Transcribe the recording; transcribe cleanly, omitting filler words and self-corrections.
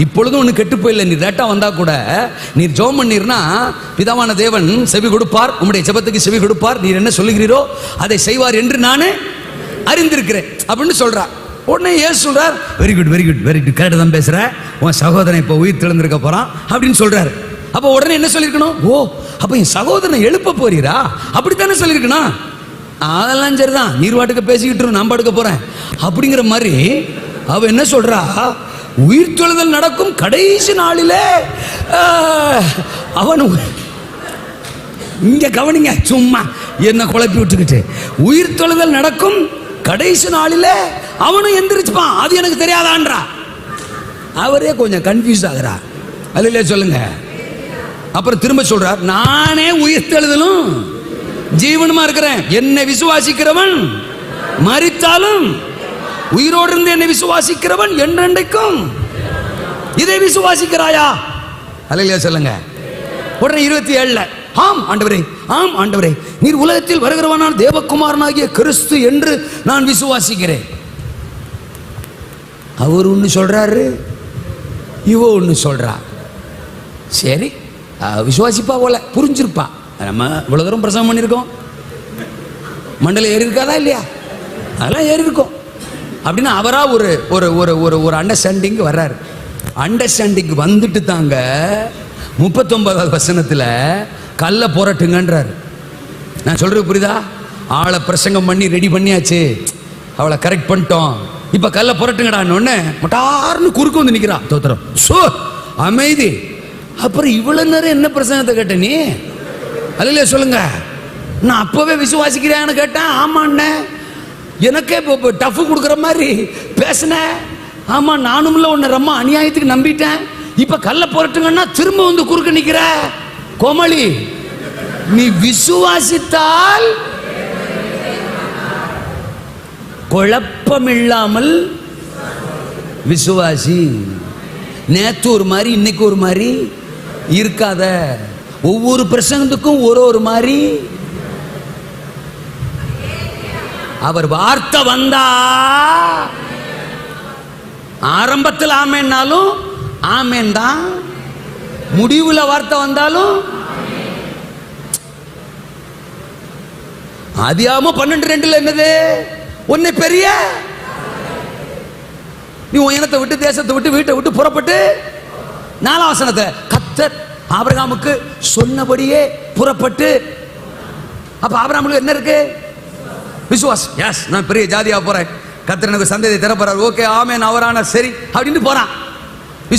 இப்பொழுதும் ஒன்று கெட்டு போயில்லை. நீர் லேட்டா வந்தா கூட நீர் ஜெபம் பண்ணீர்னா பிதாவான தேவன் செவி கொடுப்பார், உம்முடைய ஜெபத்துக்கு செவி கொடுப்பார். நீர் என்ன சொல்லுகிறீரோ அதை செய்வார் என்று நான் அறிந்திருக்கிறேன் அப்படின்னு சொல்றார். உடனே இயேசு சொல்றார், very good very good very good, கரெக்டாக தான் பேசுற, உன் சகோதரன் இப்போ உயிர் தெழுந்திருக்க போறான் அப்படின்னு சொல்றாரு. அப்போ உடனே என்ன சொல்லியிருக்கணும்? ஓ, அப்போ என் சகோதரனை எழுப்ப போறீரா அப்படித்தானே சொல்லியிருக்கணும். அதெல்லாம் சரிதான், நீர் வாட்டுக்கு பேசிக்கிட்டு நான் படுக்க போறேன் அப்படிங்கிற மாதிரி அவ என்ன சொல்றா, உயிர் தெழுதல் நடக்கும் கடைசி நாளிலே அவன் இங்க கவனிங்க, சும்மா என்ன குழப்பி விட்டுக்கிட்டு, உயிர் தெழுதல் நடக்கும் கடைசி நாளில அவனும் எந்திரிச்சுப்பான், அது எனக்கு தெரியாதான்றா. அவரே கொஞ்சம் கன்ஃபியூஸ் ஆகுறா. அல்ல சொல்லுங்க. அப்புறம் திரும்ப சொல்றார், நானே உயிர் தெழுதலும் ஜீவனுமா இருக்கிறேன், என்னை விசுவாசிக்கிறவன் மரித்தாலும் உயிரோடு இருந்து என்னை விசுவாசிக்கிறவன் என்றென்றைக்கும். இதை விசுவாசிக்கிறாயா? அல்ல சொல்லுங்க. உடனே 27 ஆம் ஆண்டவரே, ஆம் ஆண்டவரே, நீர் உலகத்தில் வருகிறவனான தேவகுமாரனாகிய கிறிஸ்து என்று நான் விசுவாசிக்கிறேன். அவர் ஒன்று சொல்றாரு, இவ ஒன்று சொல்றா. சரி, விசுவாசிப்பா போல, புரிஞ்சிருப்பா. நம்ம இவ்வளவு தூரம் பிரசவம் பண்ணியிருக்கோம், மண்டல ஏறி இருக்காதா இல்லையா? அதெல்லாம் ஏறி இருக்கும் அப்படின்னு அவரா ஒரு ஒரு ஒரு ஒரு அண்டர்ஸ்டாண்டிங் வர்றாரு. அண்டர்ஸ்டாண்டிங் வந்துட்டு தாங்க 39வது வசனத்துல கல்ல போரட்டுங்கன்றார். நான் சொல்றது புரியுதா? ஆளை பிரசங்கம் பண்ணி ரெடி பண்ணியாச்சு, அவளை கரெக்ட் பண்ணிட்டோம், இப்ப கல்ல புரட்டுங்கடான்னு ஒண்ணு மட்டார்னு குறுக்கு வந்து நிக்கிறா. தோத்திரம், சோ அமைதி. அப்புறம் இவ்வளவு நேரம் என்ன பிரசங்கத்தை கேட்ட நீ? அல்ல சொல்லுங்க. நான் அப்பவே விசுவாசிக்கிறேன்னு கேட்டேன், ஆமாண்ணே, எனக்கே இப்போ டஃப் கொடுக்குற மாதிரி பேசின. ஆமா, நானும்ல உன்னை ரொம்ப அநியாயத்துக்கு நம்பிட்டேன், இப்ப கல்ல புரட்டுங்கன்னா திரும்ப வந்து குறுக்க நிக்கிற. கோமளி, நீ விசுவாசித்தால் குழப்பமில்லாமல் விசுவாசி. நேத்து ஒரு மாதிரி இன்னைக்கு ஒரு மாதிரி இருக்காத. ஒவ்வொரு பிரசங்கத்துக்கும் ஒரு ஒரு மாதிரி. அவர் வார்த்தை வந்தா ஆரம்பத்தில் ஆமேன்னாலும் ஆமேன் தான், முடிவுல வார்த்தை வந்தாலும். ஆதியாகமம் 12:2 என்னது? உன்னை பெரிய நீ உன் இனத்தை விட்டு தேசத்தை விட்டு வீட்டை விட்டு புறப்பட்டு 4ஆம் வசனத்தை கர்த்தர் ஆபிரகாமுக்கு சொன்னபடியே புறப்பட்டு. அப்ப ஆபிரகாமுக்கு என்ன இருக்கு? விசுவாசம். எஸ், நான் பெரிய ஜாதியா போறேன், கர்த்தர் எனக்கு சந்ததியை தர போறார், ஓகே ஆமென், அவரான சரி அப்படின்னு போறான்.